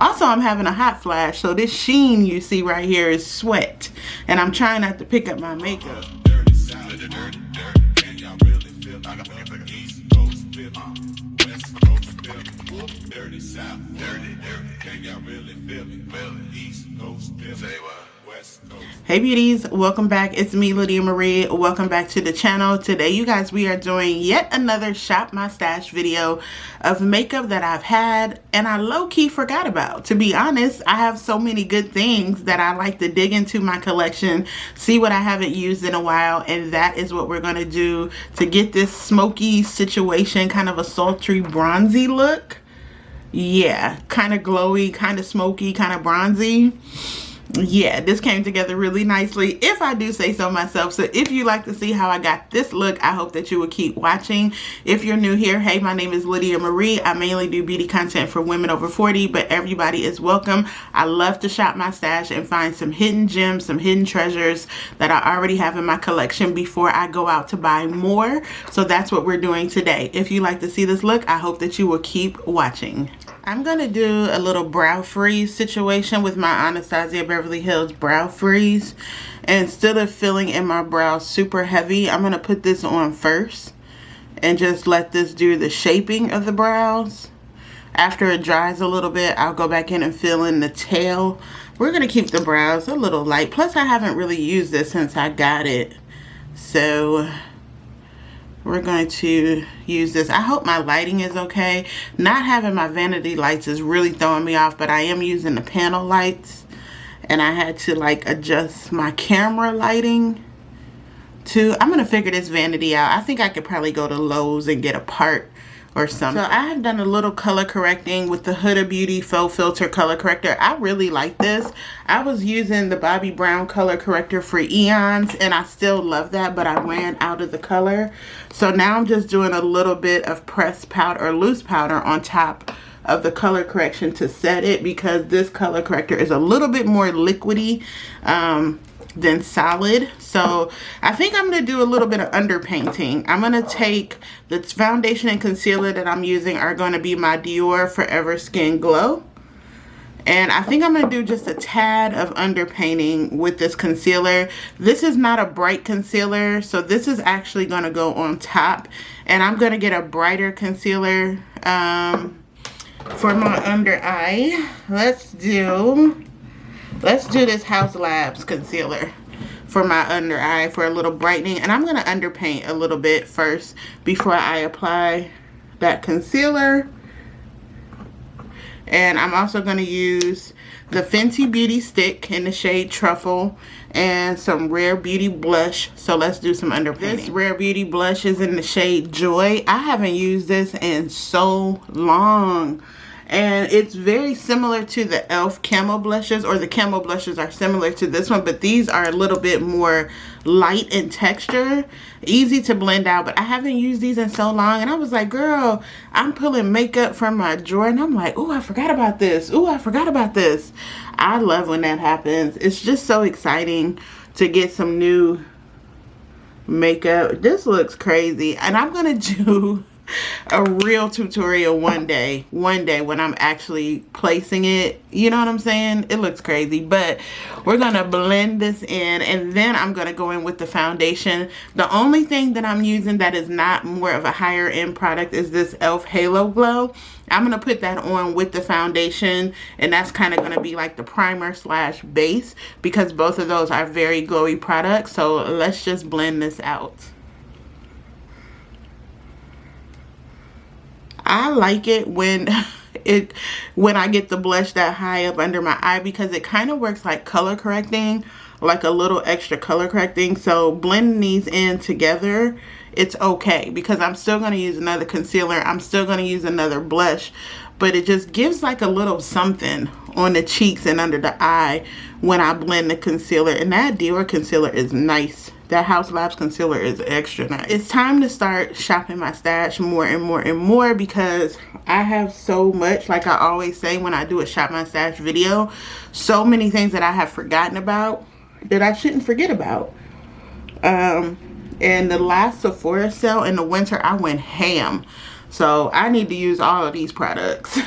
Also, I'm having a hot flash, so this sheen you see right here is sweat, and I'm trying not to pick up my makeup. Hey beauties, welcome back. It's me, Lydia Marie. Welcome back to the channel. Today, you guys, we are doing yet another shop my stash video of makeup that I've had and I low-key forgot about. To be honest, I have so many good things that I like to dig into my collection, see what I haven't used in a while, and that is what we're going to do to get this smoky situation, kind of a sultry bronzy look. Yeah, kind of glowy, kind of smoky, kind of bronzy. Yeah, this came together really nicely, if I do say so myself. So if you like to see how I got this look, I hope that you will keep watching. If you're new here, hey, my name is Lydia Marie. I mainly do beauty content for women over 40, but everybody is welcome. I love to shop my stash and find some hidden gems, some hidden treasures that I already have in my collection before I go out to buy more. So that's what we're doing today. If you like to see this look, I hope that you will keep watching. I'm going to do a little brow freeze situation with my Anastasia Beverly Hills brow freeze. And instead of filling in my brows super heavy, I'm going to put this on first and just let this do the shaping of the brows. After it dries a little bit, I'll go back in and fill in the tail. We're going to keep the brows a little light. Plus, I haven't really used this since I got it. So we're going to use this. I hope my lighting is okay. Not having my vanity lights is really throwing me off, but I am using the panel lights. And I had to like adjust my camera lighting too. I'm going to figure this vanity out. I think I could probably go to Lowe's and get a part or something. So I have done a little color correcting with the Huda Beauty Faux Filter color corrector. I really like this. I was using the Bobbi Brown color corrector for eons and I still love that, but I ran out of the color. So now I'm just doing a little bit of pressed powder or loose powder on top of the color correction to set it, because this color corrector is a little bit more liquidy than solid. So I think I'm going to do a little bit of underpainting. I'm going to take the foundation and concealer that I'm using are going to be my Dior Forever Skin Glow. And I think I'm going to do just a tad of underpainting with this concealer. This is not a bright concealer, so this is actually going to go on top. And I'm going to get a brighter concealer for my under eye. Let's do this House Labs concealer for my under eye for a little brightening. And I'm going to underpaint a little bit first before I apply that concealer. And I'm also going to use the Fenty Beauty stick in the shade Truffle and some Rare Beauty blush. So let's do some underpainting. This Rare Beauty blush is in the shade Joy. I haven't used this in so long. And it's very similar to the e.l.f. Camo blushes, or the Camo blushes are similar to this one, but these are a little bit more light in texture, easy to blend out. But I haven't used these in so long, and I was like, girl, I'm pulling makeup from my drawer, and I'm like, oh, I forgot about this. Oh, I forgot about this. I love when that happens. It's just so exciting to get some new makeup. This looks crazy, and I'm gonna do a real tutorial one day when I'm actually placing it. You know what I'm saying? It looks crazy, but we're gonna blend this in, and then I'm gonna go in with the foundation. The only thing that I'm using that is not more of a higher end product is this e.l.f. Halo Glow. I'm gonna put that on with the foundation, and that's kind of gonna be like the primer slash base, because both of those are very glowy products. So let's just blend this out. I like it when I get the blush that high up under my eye, because it kind of works like color correcting, like a little extra color correcting. So blending these in together, it's okay, because I'm still going to use another concealer. I'm still going to use another blush, but it just gives like a little something on the cheeks and under the eye when I blend the concealer. And that Dior concealer is nice. That House Labs concealer is extra nice. It's time to start shopping my stash more and more and more, because I have so much, like I always say when I do a shop my stash video, so many things that I have forgotten about that I shouldn't forget about. And the last Sephora sale in the winter, I went ham. So I need to use all of these products.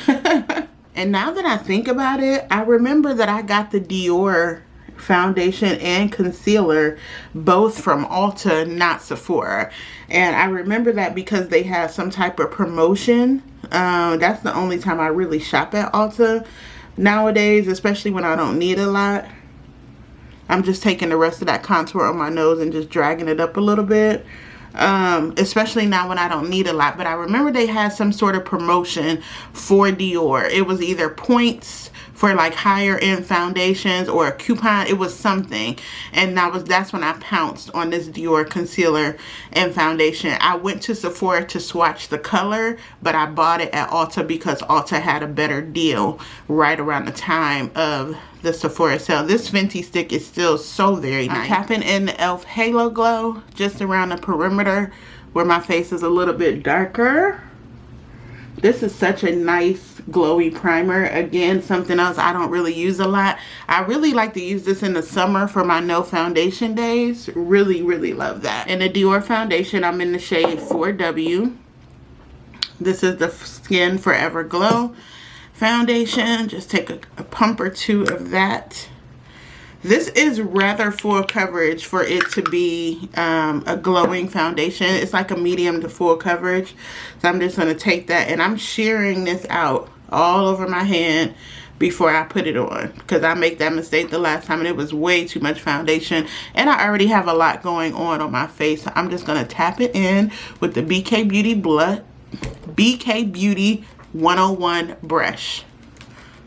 And now that I think about it, I remember that I got the Dior foundation and concealer both from Ulta, not Sephora. And I remember that because they had some type of promotion. That's the only time I really shop at Ulta nowadays, especially when I don't need a lot. I'm just taking the rest of that contour on my nose and just dragging it up a little bit. Especially now when I don't need a lot. But I remember they had some sort of promotion for Dior. It was either points for like higher end foundations or a coupon. It was something. And that's when I pounced on this Dior concealer and foundation. I went to Sephora to swatch the color, but I bought it at Ulta because Ulta had a better deal right around the time of the Sephora sale. This Fenty stick is still so very nice. I'm tapping in the e.l.f. Halo Glow just around the perimeter where my face is a little bit darker. This is such a nice glowy primer. Again, something else I don't really use a lot. I really like to use this in the summer for my no foundation days. Really, really love that. In the Dior foundation, I'm in the shade 4W. This is the Skin Forever Glow foundation. Just take a pump or two of that. This is rather full coverage for it to be a glowing foundation. It's like a medium to full coverage. So I'm just going to take that and I'm shearing this out all over my hand before I put it on. Because I make that mistake the last time and it was way too much foundation. And I already have a lot going on my face. So I'm just going to tap it in with the BK Beauty 101 brush.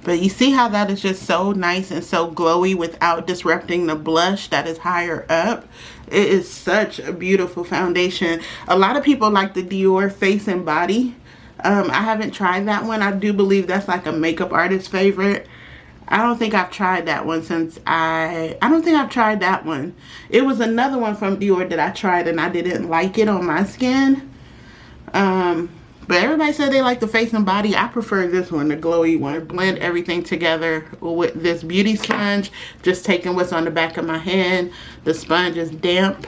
But you see how that is just so nice and so glowy without disrupting the blush that is higher up. It is such a beautiful foundation. A lot of people like the Dior Face and Body. I haven't tried that one. I do believe that's like a makeup artist favorite. I don't think I've tried that one since I don't think I've tried that one. It was another one from Dior that I tried and I didn't like it on my skin. But everybody said they like the Face and Body. I prefer this one, the glowy one. Blend everything together with this beauty sponge. Just taking what's on the back of my hand. The sponge is damp.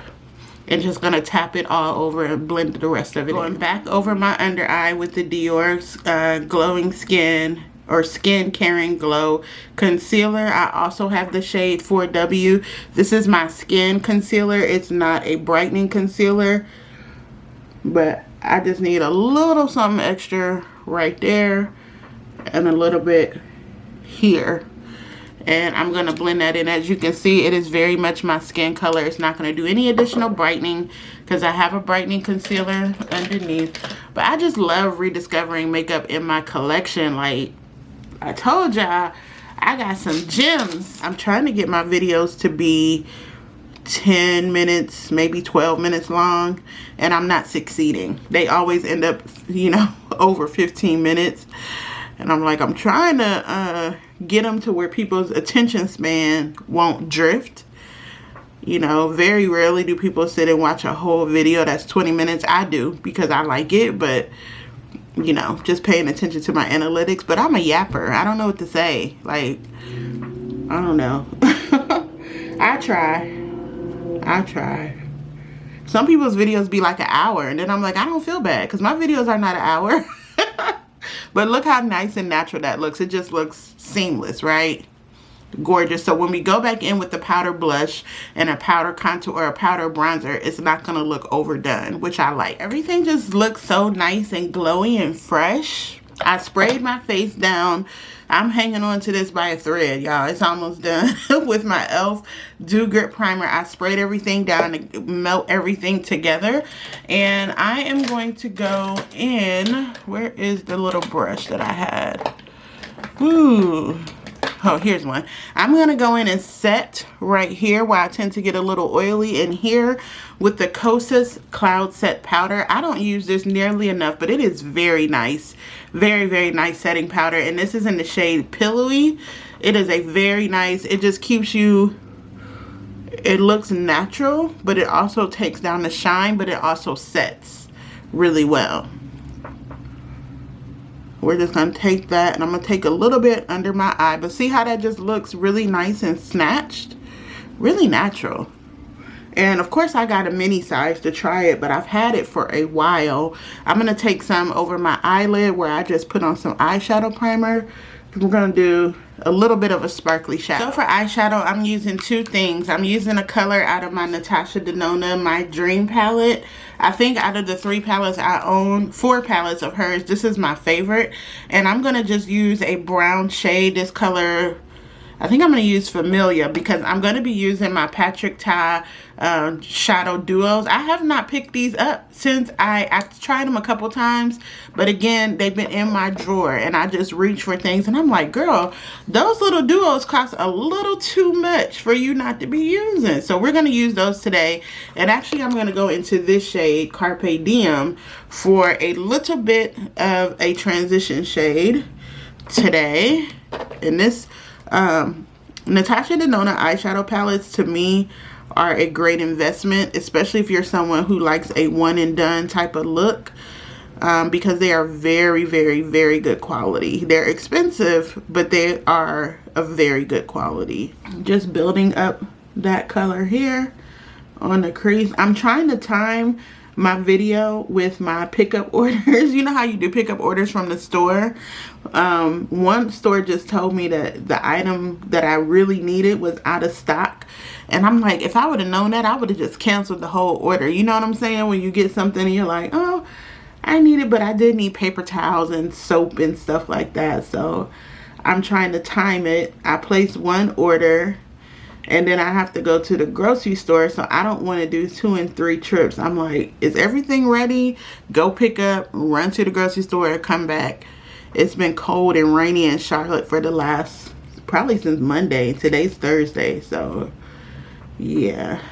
And just going to tap it all over and blend the rest of it. Going back over my under eye with the Dior Glowing Skin or Skin Caring Glow concealer. I also have the shade 4W. This is my skin concealer. It's not a brightening concealer. But I just need a little something extra right there and a little bit here. And I'm going to blend that in. As you can see, it is very much my skin color. It's not going to do any additional brightening because I have a brightening concealer underneath. But I just love rediscovering makeup in my collection. Like I told y'all, I got some gems. I'm trying to get my videos to be 10 minutes, maybe 12 minutes long, and I'm not succeeding. They always end up, you know, over 15 minutes. And I'm like, I'm trying to get them to where people's attention span won't drift. You know, very rarely do people sit and watch a whole video that's 20 minutes. I do because I like it, but you know, just paying attention to my analytics. But I'm a yapper. I don't know what to say. Like, I don't know. I try. Some people's videos be like an hour, and then I'm like, I don't feel bad because my videos are not an hour. But look how nice and natural that looks. It just looks seamless, right? Gorgeous. So when we go back in with the powder blush and a powder contour or a powder bronzer, it's not going to look overdone, which I like. Everything just looks so nice and glowy and fresh. I sprayed my face down. I'm hanging on to this by a thread, y'all. It's almost done with my e.l.f. Dew Grip Primer. I sprayed everything down to melt everything together. And I am going to go in. Where is the little brush that I had? Ooh. Oh, here's one. I'm going to go in and set right here where I tend to get a little oily in here with the Kosas Cloud Set Powder. I don't use this nearly enough, but it is very nice. Very, very nice setting powder. And this is in the shade Pillowy. It is a very nice, it just keeps you, it looks natural, but it also takes down the shine, but it also sets really well. We're just going to take that and I'm going to take a little bit under my eye. But see how that just looks really nice and snatched? Really natural. And of course I got a mini size to try it, but I've had it for a while. I'm going to take some over my eyelid where I just put on some eyeshadow primer We're gonna do a little bit of a sparkly shadow. So for eyeshadow, I'm using two things. I'm using a color out of my Natasha Denona My Dream palette. I think out of the 3 palettes I own, 4 palettes of hers, this is my favorite. And I'm gonna just use a brown shade. This color, I think I'm going to use Familia, because I'm going to be using my Patrick Ta shadow duos. I have not picked these up since I've tried them a couple times, but again, they've been in my drawer and I just reach for things and I'm like, girl, those little duos cost a little too much for you not to be using. So we're going to use those today. And actually, I'm going to go into this shade, Carpe Diem, for a little bit of a transition shade today. And this Natasha Denona eyeshadow palettes to me are a great investment, especially if you're someone who likes a one and done type of look, because they are very, very, very good quality. They're expensive, but they are of very good quality. Just building up that color here on the crease. I'm trying to time my video with my pickup orders. You know how you do pickup orders from the store? One store just told me that the item that I really needed was out of stock, and I'm like, if I would have known that, I would have just canceled the whole order. You know what I'm saying? When you get something and you're like, oh, I need it, but I did need paper towels and soap and stuff like that. So I'm trying to time it. I placed one order and then I have to go to the grocery store, so I don't want to do 2 and 3 trips. I'm like, is everything ready? Go pick up, run to the grocery store, come back. It's been cold and rainy in Charlotte for the last, probably since Monday. Today's Thursday, so yeah.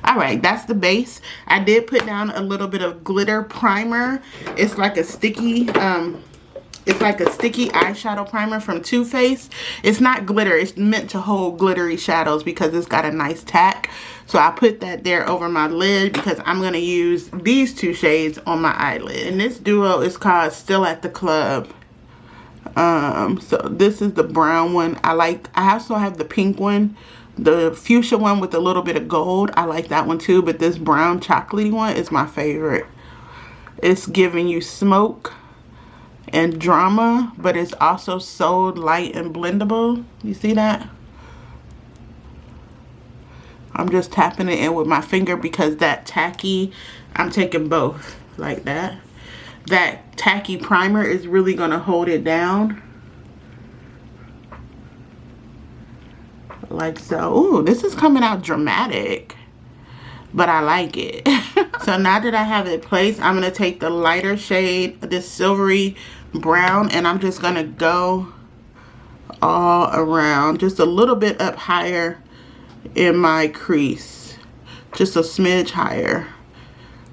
All right, that's the base. I did put down a little bit of glitter primer. It's like a sticky eyeshadow primer from Too Faced. It's not glitter. It's meant to hold glittery shadows because it's got a nice tack. So I put that there over my lid because I'm going to use these 2 shades on my eyelid. And this duo is called Still at the Club. So this is the brown one. I also have the pink one. The fuchsia one with a little bit of gold. I like that one too. But this brown chocolatey one is my favorite. It's giving you smoke and drama, but it's also so light and blendable. You see that? I'm just tapping it in with my finger because that tacky, I'm taking both like that. That tacky primer is really going to hold it down. Like so. Ooh, this is coming out dramatic, but I like it. So now that I have it placed, I'm going to take the lighter shade, this silvery brown, and I'm just going to go all around, just a little bit up higher in my crease, just a smidge higher,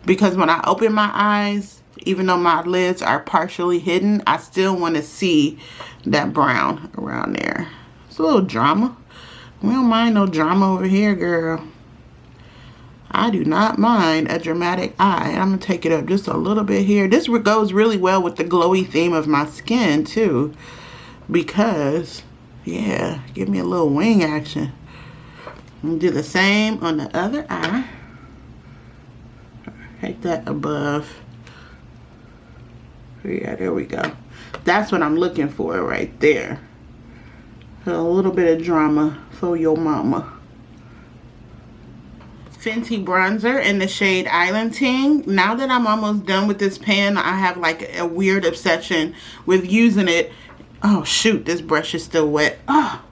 because when I open my eyes, even though my lids are partially hidden, I still want to see that brown around there. It's a little drama. We don't mind no drama over here, girl. I do not mind a dramatic eye. I'm going to take it up just a little bit here. This goes really well with the glowy theme of my skin too, because yeah, give me a little wing action. I'm do the same on the other eye. Take that above. Yeah, there we go. That's what I'm looking for right there. A little bit of drama for your mama. Fenty bronzer in the shade Island Ting. Now that I'm almost done with this pan, I have like a weird obsession with using it. Oh shoot, this brush is still wet. Oh,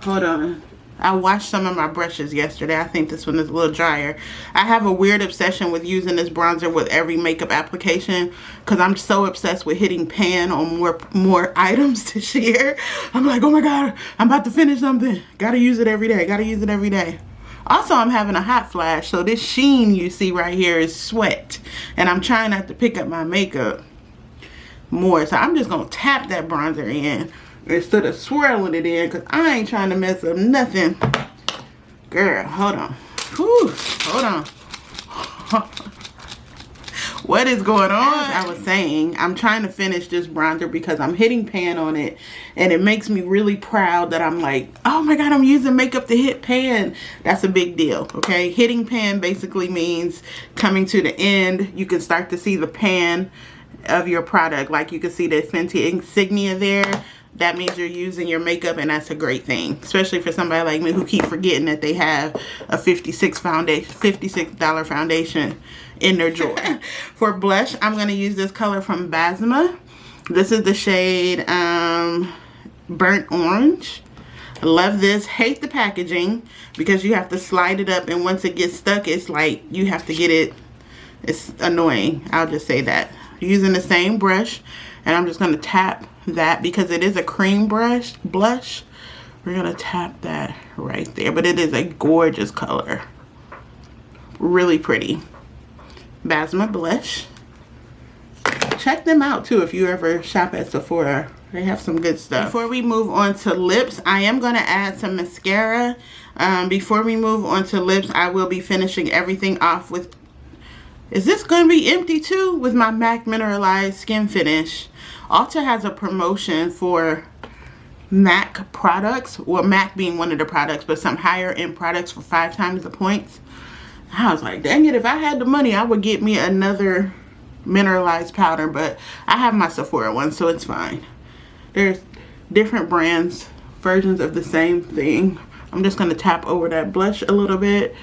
hold on. I washed some of my brushes yesterday. I think this one is a little drier. I have a weird obsession with using this bronzer with every makeup application because I'm so obsessed with hitting pan on more items this year. I'm like, oh my God, I'm about to finish something. Gotta use it every day. Gotta use it every day. Also, I'm having a hot flash, so this sheen you see right here is sweat. And I'm trying not to pick up my makeup more. So I'm just going to tap that bronzer in instead of swirling it in because I ain't trying to mess up nothing. Girl, hold on. Whew, hold on. What is going on? As I was saying, I'm trying to finish this bronzer because I'm hitting pan on it and it makes me really proud that I'm like, oh my God, I'm using makeup to hit pan. That's a big deal, okay? Hitting pan basically means coming to the end. You can start to see the pan of your product. Like you can see the Fenty insignia there. that means you're using your makeup, and that's a great thing, especially for somebody like me who keep forgetting that they have a $56 foundation in their drawer. For blush, I'm going to use this color from Basma. This is the shade Burnt Orange. I love this. Hate the packaging because you have to slide it up, and once it gets stuck, it's like you have to get it. It's annoying. I'll just say that. Using the same brush, and I'm just going to tap that because it is a cream blush. We're going to tap that right there, but it is a gorgeous color. Really pretty. Basma blush. Check them out too if you ever shop at Sephora. They have some good stuff. Before we move on to lips, I am going to add some mascara. Before we move on to lips, I will be finishing everything off with, is this going to be empty too? With my MAC Mineralized Skin Finish. Ulta has a promotion for MAC products. Well, MAC being one of the products, but some higher end products for 5 times the points. I was like, dang it, if I had the money, I would get me another mineralized powder, but I have my Sephora one, so it's fine. There's different brands, versions of the same thing. I'm just going to tap over that blush a little bit,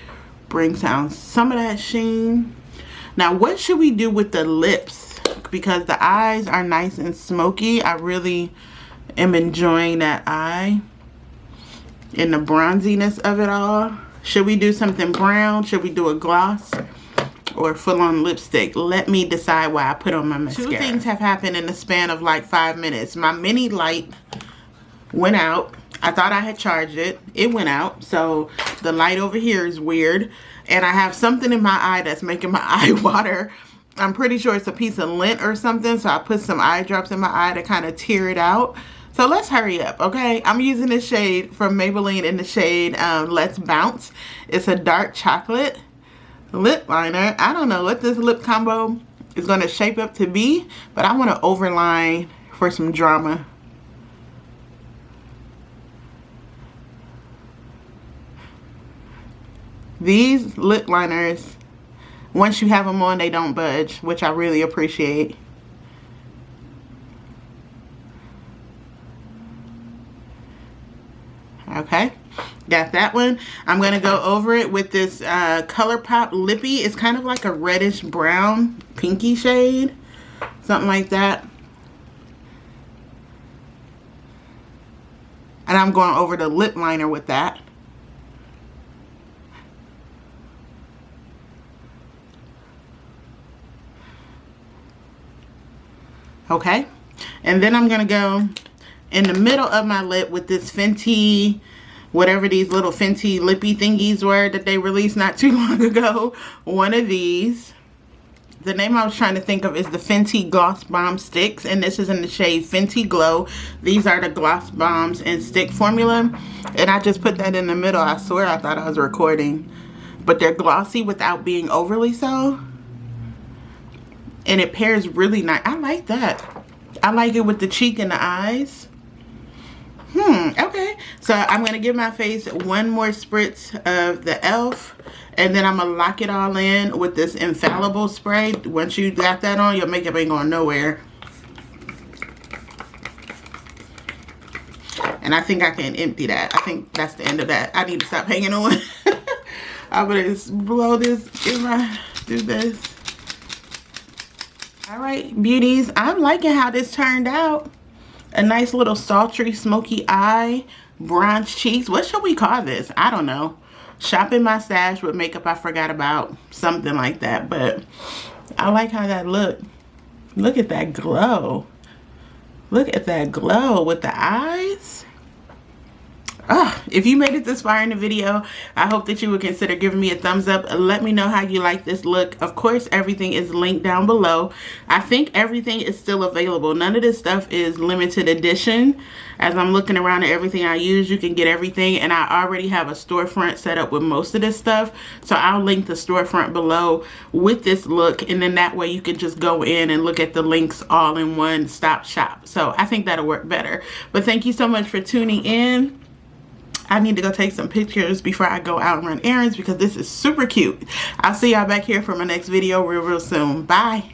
bring down some of that sheen. Now, what should we do with the lips? Because the eyes are nice and smoky. I really am enjoying that eye and the bronziness of it all. Should we do something brown? Should we do a gloss or full-on lipstick? Let me decide what I put on my mascara. 2 things have happened in the span of like 5 minutes. My mini light went out. I thought I had charged it. It went out. So the light over here is weird. And I have something in my eye that's making my eye water. I'm pretty sure it's a piece of lint or something. So I put some eye drops in my eye to kind of tear it out. So let's hurry up, okay? I'm using this shade from Maybelline in the shade Let's Bounce. It's a dark chocolate lip liner. I don't know what this lip combo is going to shape up to be, but I want to overline for some drama. These lip liners, once you have them on, they don't budge, which I really appreciate. Okay, got that one. I'm going to go over it with this ColourPop Lippy. It's kind of like a reddish brown pinky shade, something like that. And I'm going over the lip liner with that. Okay, and then I'm going to go in the middle of my lip with this Fenty, whatever these little Fenty lippy thingies were that they released not too long ago. One of these. The name I was trying to think of is the Fenty Gloss Bomb Sticks, and this is in the shade Fenty Glow. These are the Gloss Bombs and Stick formula, and I just put that in the middle. I swear I thought I was recording, but they're glossy without being overly so, and it pairs really nice. I like that. I like it with the cheek and the eyes. Okay, so I'm going to give my face one more spritz of the e.l.f. and then I'm going to lock it all in with this infallible spray. Once you got that on, your makeup ain't going nowhere. And I think I can empty that. I think that's the end of that. I need to stop hanging on. I'm going to blow this in my, do this. Alright, beauties, I'm liking how this turned out. A nice little sultry, smoky eye, bronze cheeks. What should we call this? I don't know. Shopping my stash with makeup I forgot about. Something like that. But I like how that looked. Look at that glow. Look at that glow with the eyes. If you made it this far in the video, I hope that you would consider giving me a thumbs up. Let me know how you like this look. Of course, everything is linked down below. I think everything is still available. None of this stuff is limited edition. As I'm looking around at everything I use, you can get everything. And I already have a storefront set up with most of this stuff. So I'll link the storefront below with this look. And then that way you can just go in and look at the links all in one stop shop. So I think that'll work better. But thank you so much for tuning in. I need to go take some pictures before I go out and run errands because this is super cute. I'll see y'all back here for my next video real soon. Bye.